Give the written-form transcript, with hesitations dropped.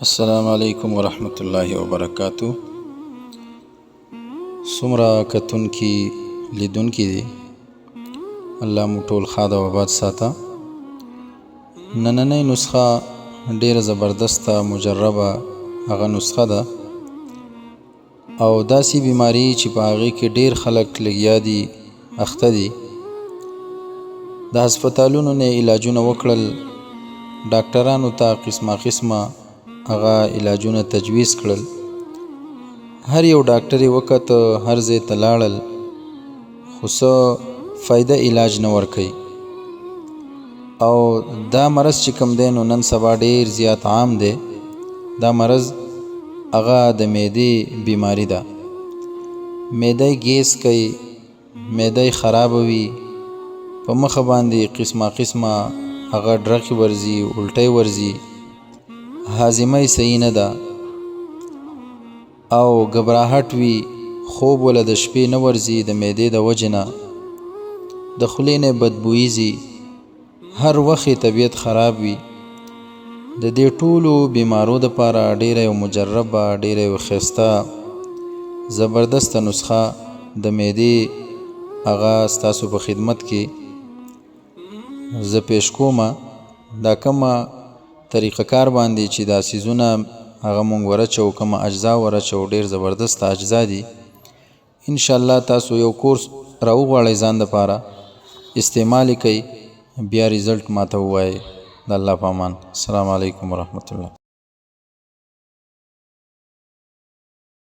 السلام علیکم ورحمت الله وبرکاتہ. څومره کتونکي لیدونکي دي، الله مو ټول ښاد او آباد ساته. نننۍ نسخه ډیره زبردسته مجربه هغه نسخه ده او داسې بیماری چې په هغې کې ډیر خلک لګیا دي، اخته دي. د هسپتالونو نه علاجونه وکړل، ډاکټرانو ته قسمه هغه علاجونه تجویز کړل، هر یو ډاکټر یې وکته، هر ځای ته لاړل، خو څه فایده علاج نه ورکوي. او دا مرض چې کوم دی نو نن سبا ډیر زیات عام دی. دا مرض هغه د معدې بیماری ده. معده ګیس کوي، معده خرابوي، په مخه باندې قسمه هغه ډرخې ورځي، الټۍ ورځي، هاضمه یې صحیح نه ده او ګبراهټ وي، خوب وله د شپې نه ورځي د معدې د وجې نه، د خولې نه بدبویي ځي، هر وخت یې طبیعت خراب وي. د دې ټولو بیمارو دپاره ډیره یو مجربه، ډیره یو ښایسته زبردسته نسخه د معدې هغه ستاسو په خدمت کې زه پیش کومه. دا کومه طریقه کار باندې چې دا سیزونه هغه مونږ ورچو، کومه اجزا ورچو، ډیر زبردست اجزا دي. انشاءالله تاسو یو کورس راوغواړئ ځان دپاره، استعمال یې کوئ، بیا ریزلټ ماته ووایئ. د الله په امان. السلام علیکم ورحمت الله.